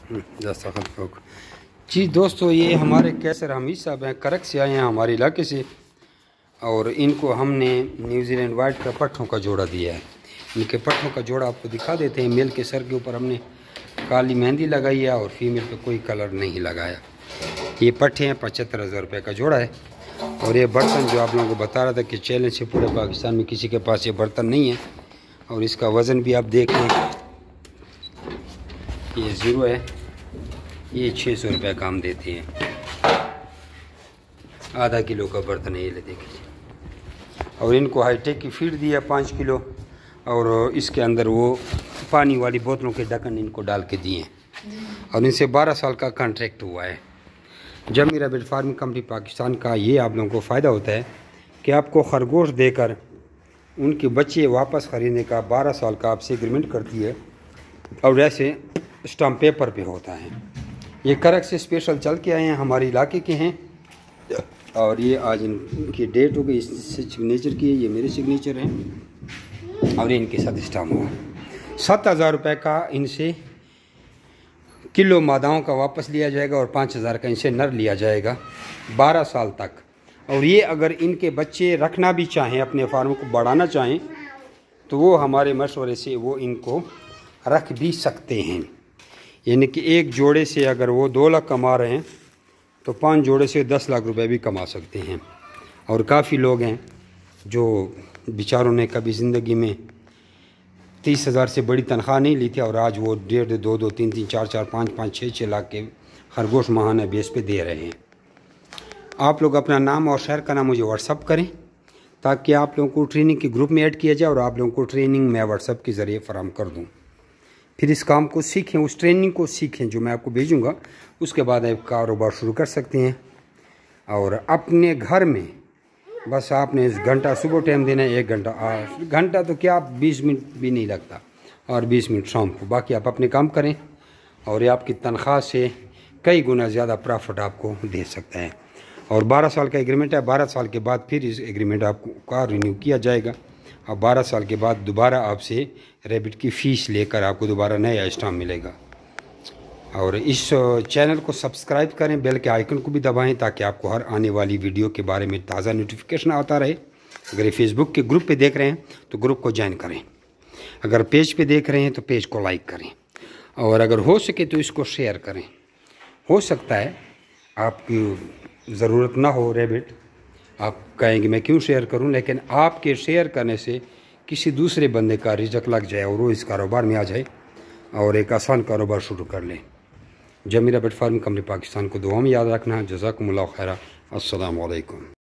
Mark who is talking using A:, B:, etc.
A: जी दोस्तों, ये हमारे कैसर हमीद साहब हैं, करक से आए हैं हमारे इलाके से, और इनको हमने न्यूजीलैंड वाइट का पट्ठों का जोड़ा दिया है। इनके पट्ठों का जोड़ा आपको दिखा देते हैं। मेल के सर के ऊपर हमने काली मेहंदी लगाई है और फीमेल पे कोई कलर नहीं लगाया। ये पट्ठे हैं, 75,000 रुपये का जोड़ा है। और ये बर्तन जो आप लोगों को बता रहा था कि चैलेंज से पूरे पाकिस्तान में किसी के पास ये बर्तन नहीं है। और इसका वज़न भी आप देख लें, ये 0 है। ये 600 रुपये काम देते हैं। आधा किलो का बर्तन है, ये ले देखिए। और इनको हाईटेक की फीड दी है 5 किलो, और इसके अंदर वो पानी वाली बोतलों के ढक्कन इनको डाल के दिए हैं। और इनसे 12 साल का कॉन्ट्रैक्ट हुआ है। जमी रैबिट फार्मिंग कंपनी पाकिस्तान का ये आप लोगों को फ़ायदा होता है कि आपको खरगोश देकर उनके बच्चे वापस ख़रीदने का 12 साल का आपसे एग्रीमेंट करती है, और ऐसे स्टाम्प पेपर पे होता है। ये करक से स्पेशल चल के आए हैं, हमारे इलाके के हैं। और ये आज इनकी डेट हो गई, इससे सिग्नेचर की है, ये मेरे सिग्नेचर हैं, और ये इनके साथ स्टाम्प हुआ। 7,000 रुपये का इनसे किलो मादाओं का वापस लिया जाएगा, और 5,000 का इनसे नर लिया जाएगा 12 साल तक। और ये अगर इनके बच्चे रखना भी चाहें, अपने फार्म को बढ़ाना चाहें, तो वो हमारे मशवरे से वो इनको रख भी सकते हैं। यानी कि एक जोड़े से अगर वो 2 लाख कमा रहे हैं, तो 5 जोड़े से 10 लाख रुपए भी कमा सकते हैं। और काफ़ी लोग हैं जो बेचारों ने कभी ज़िंदगी में 30,000 से बड़ी तनख्वाह नहीं ली थी, और आज वो 1.5, 2, 3, 4, 5, 6 लाख के खरगोश माहाना बेस पे दे रहे हैं। आप लोग अपना नाम और शहर का नाम मुझे व्हाट्सअप करें, ताकि आप लोगों को ट्रेनिंग के ग्रुप में ऐड किया जाए, और आप लोगों को ट्रेनिंग मैं व्हाट्सअप के ज़रिए फ़राहम कर दूँ। फिर इस काम को सीखें, उस ट्रेनिंग को सीखें जो मैं आपको भेजूँगा। उसके बाद आप कारोबार शुरू कर सकते हैं। और अपने घर में बस आपने घंटा सुबह टाइम देना है, 1 घंटा तो क्या 20 मिनट भी नहीं लगता, और 20 मिनट शाम को। बाकी आप अपने काम करें, और ये आपकी तनख्वाह से कई गुना ज़्यादा प्रॉफिट आपको दे सकता है। और 12 साल का एग्रीमेंट है। 12 साल के बाद फिर इस एग्रीमेंट आपको का रिन्यू किया जाएगा, और 12 साल के बाद दोबारा आपसे रैबिट की फ़ीस लेकर आपको दोबारा नया स्टाम्प मिलेगा। और इस चैनल को सब्सक्राइब करें, बेल के आइकन को भी दबाएं, ताकि आपको हर आने वाली वीडियो के बारे में ताज़ा नोटिफिकेशन आता रहे। अगर ये फेसबुक के ग्रुप पे देख रहे हैं तो ग्रुप को ज्वाइन करें। अगर पेज पे देख रहे हैं तो पेज को लाइक करें, और अगर हो सके तो इसको शेयर करें। हो सकता है आपकी ज़रूरत ना हो रैबिट, आप कहेंगे मैं क्यों शेयर करूं, लेकिन आपके शेयर करने से किसी दूसरे बंदे का रिज़्क लग जाए, और वो इस कारोबार में आ जाए, और एक आसान कारोबार शुरू कर लें। जमी रैबिट फार्मिंग कंपनी पाकिस्तान को दुआ में याद रखना। जज़ाकुमुल्लाह खैरा। अस्सलामु अलैकुम।